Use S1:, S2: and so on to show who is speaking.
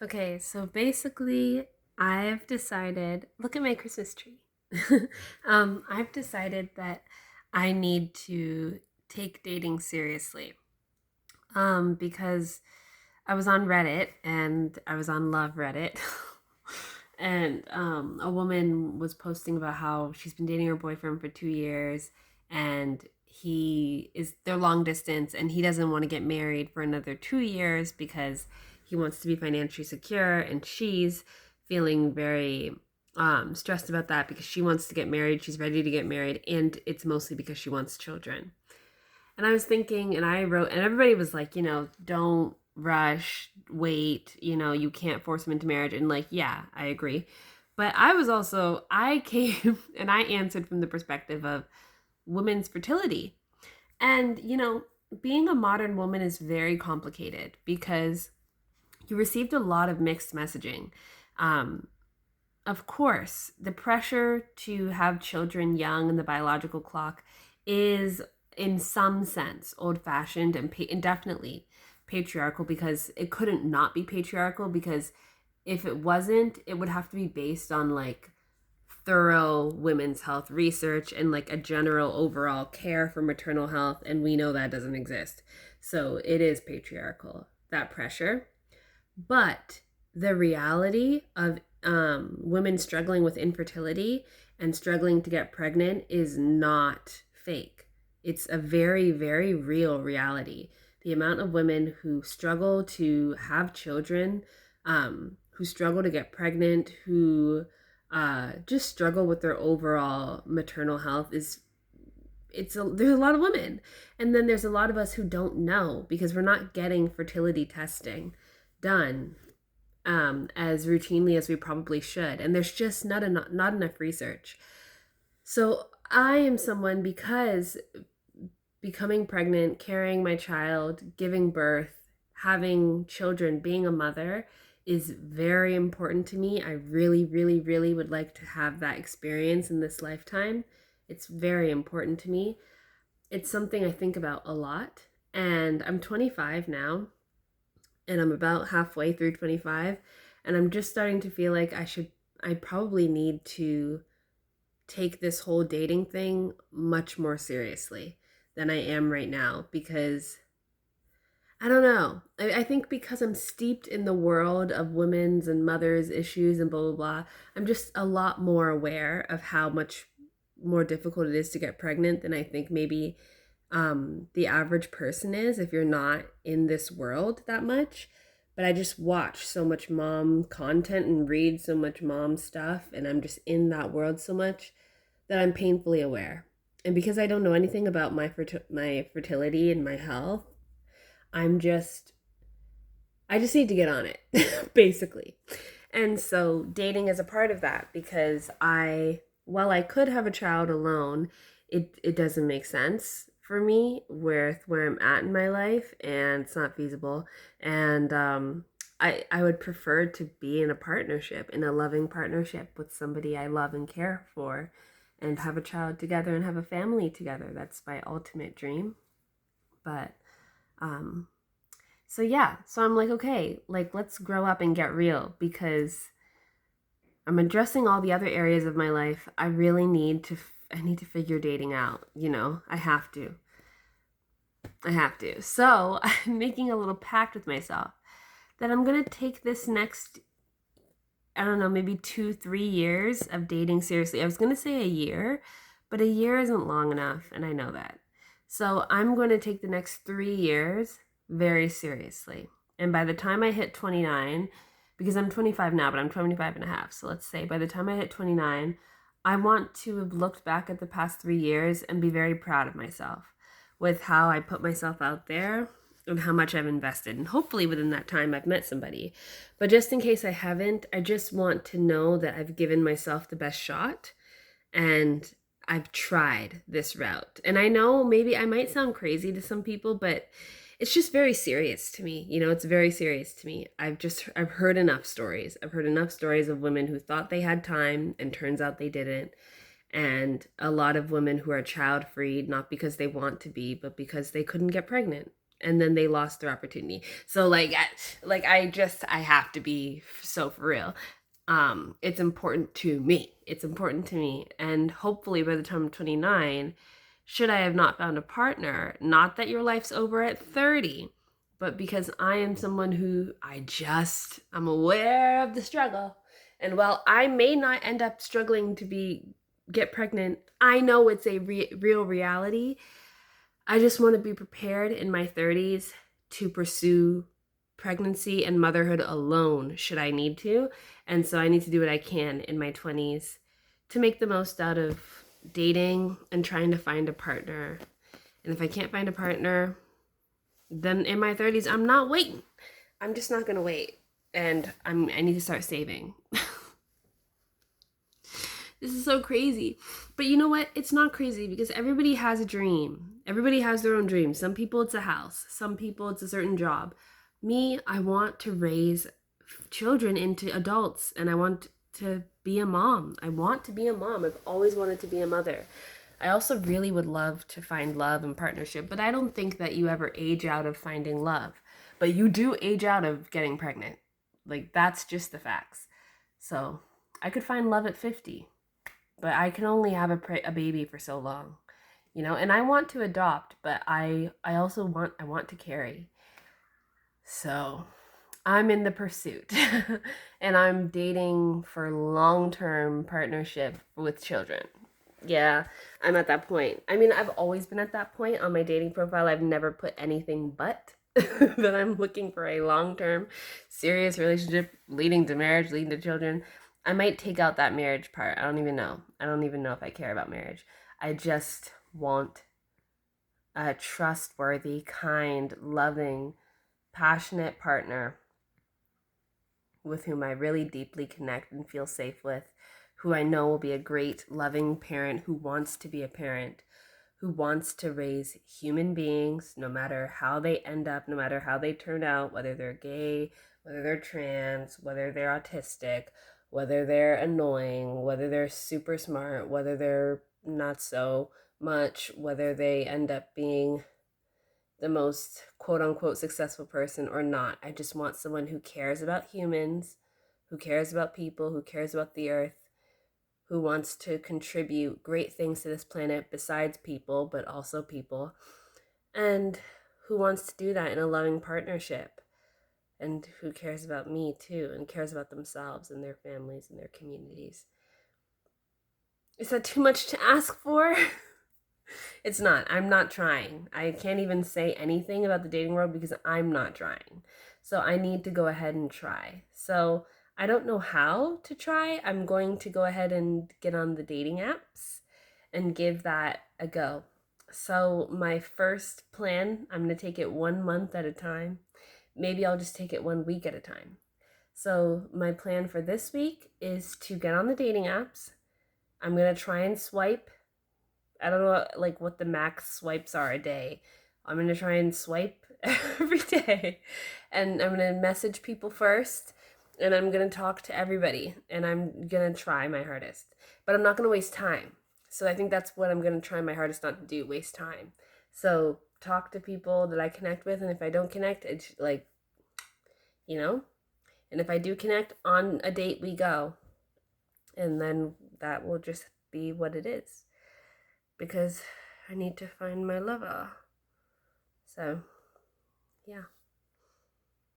S1: Okay, so basically, I've decided, look at my Christmas tree. I've decided that I need to take dating seriously. Because I was on Reddit and I was on Love Reddit. And a woman was posting about how she's been dating her boyfriend for 2 years and they're long distance and he doesn't want to get married for another 2 years because he wants to be financially secure, and she's feeling very stressed about that because she wants to get married. She's ready to get married, and it's mostly because she wants children. And I was thinking, and I wrote, and everybody was like, don't rush, wait, you can't force them into marriage. And like, yeah, I agree. But I came and I answered from the perspective of women's fertility. And, being a modern woman is very complicated because you received a lot of mixed messaging. Um, of course, the pressure to have children young in the biological clock is, in some sense, old fashioned and definitely patriarchal, because it couldn't not be patriarchal, because if it wasn't, it would have to be based on like thorough women's health research and like a general overall care for maternal health. And we know that doesn't exist. So it is patriarchal, that pressure. But the reality of women struggling with infertility and struggling to get pregnant is not fake. It's a very, very real reality. The amount of women who struggle to have children, who struggle to get pregnant, who just struggle with their overall maternal health there's a lot of women. And then there's a lot of us who don't know because we're not getting fertility testing done as routinely as we probably should. And there's just not enough research. So I am someone, because becoming pregnant, carrying my child, giving birth, having children, being a mother is very important to me. I really, really, really would like to have that experience in this lifetime. It's very important to me. It's something I think about a lot. And I'm 25 now, and I'm about halfway through 25, and I'm just starting to feel like I probably need to take this whole dating thing much more seriously than I am right now, because I don't know. I think because I'm steeped in the world of women's and mothers' issues and blah, blah, blah, I'm just a lot more aware of how much more difficult it is to get pregnant than I think maybe the average person is if you're not in this world that much. But I just watch so much mom content and read so much mom stuff, and I'm just in that world so much that I'm painfully aware. And because I don't know anything about my fertility and my health, I'm just I just need to get on it, basically. And so dating is a part of that, because while I could have a child alone, it doesn't make sense for me with where I'm at in my life, and it's not feasible. And I would prefer to be in a partnership, in a loving partnership with somebody I love and care for, and have a child together and have a family together. That's my ultimate dream. But um, so yeah, so I'm like, okay, like let's grow up and get real, because I'm addressing all the other areas of my life. I need to figure dating out, I have to. I have to. So, I'm making a little pact with myself that I'm going to take this next, I don't know, maybe 2, 3 years of dating seriously. I was going to say a year, but a year isn't long enough, and I know that. So I'm going to take the next 3 years very seriously. And by the time I hit 29, because I'm 25 now, but I'm 25 and a half. So let's say by the time I hit 29, I want to have looked back at the past 3 years and be very proud of myself with how I put myself out there and how much I've invested. And hopefully within that time, I've met somebody. But just in case I haven't, I just want to know that I've given myself the best shot, and I've tried this route. And I know maybe I might sound crazy to some people, but it's just very serious to me. It's very serious to me. I've heard enough stories. I've heard enough stories of women who thought they had time and turns out they didn't. And a lot of women who are child free, not because they want to be, but because they couldn't get pregnant. and then they lost their opportunity. So like I have to be so for real. It's important to me. It's important to me. And hopefully by the time I'm 29, should I have not found a partner, not that your life's over at 30, but because I am someone who I'm aware of the struggle. And while I may not end up struggling to get pregnant, I know it's a real reality. I just want to be prepared in my 30s to pursue pregnancy and motherhood alone should I need to. And so I need to do what I can in my 20s to make the most out of dating and trying to find a partner. And if I can't find a partner, then in my 30s, I'm not waiting. I'm just not going to wait. And I need to start saving. This is so crazy. But you know what? It's not crazy because everybody has a dream. Everybody has their own dream. Some people it's a house. Some people it's a certain job. Me, I want to raise children into adults and I want to be a mom. I want to be a mom. I've always wanted to be a mother. I also really would love to find love and partnership, but I don't think that you ever age out of finding love. But you do age out of getting pregnant. Like, that's just the facts. So I could find love at 50, but I can only have a baby for so long, and I want to adopt, but I also want to carry. So I'm in the pursuit and I'm dating for long-term partnership with children. Yeah, I'm at that point. I mean, I've always been at that point on my dating profile. I've never put anything but that I'm looking for a long-term serious relationship leading to marriage, leading to children. I might take out that marriage part. I don't even know. I don't even know if I care about marriage. I just want a trustworthy, kind, loving, passionate partner with whom I really deeply connect and feel safe with, who I know will be a great, loving parent who wants to be a parent, who wants to raise human beings, no matter how they end up, no matter how they turn out, whether they're gay, whether they're trans, whether they're autistic, whether they're annoying, whether they're super smart, whether they're not so much, whether they end up being the most quote unquote successful person or not. I just want someone who cares about humans, who cares about people, who cares about the earth, who wants to contribute great things to this planet besides people, but also people, and who wants to do that in a loving partnership, and who cares about me too, and cares about themselves and their families and their communities. Is that too much to ask for? It's not. I'm not trying. I can't even say anything about the dating world because I'm not trying. So I need to go ahead and try. So I don't know how to try. I'm going to go ahead and get on the dating apps and give that a go. So my first plan, I'm going to take it 1 month at a time. Maybe I'll just take it 1 week at a time. So my plan for this week is to get on the dating apps. I'm going to try and swipe. I don't know like what the max swipes are a day. I'm going to try and swipe every day. And I'm going to message people first. And I'm going to talk to everybody. And I'm going to try my hardest. But I'm not going to waste time. So I think that's what I'm going to try my hardest not to do, waste time. So talk to people that I connect with. And if I don't connect, it's like, And if I do connect, on a date we go. And then that will just be what it is. Because I need to find my lover. So, yeah.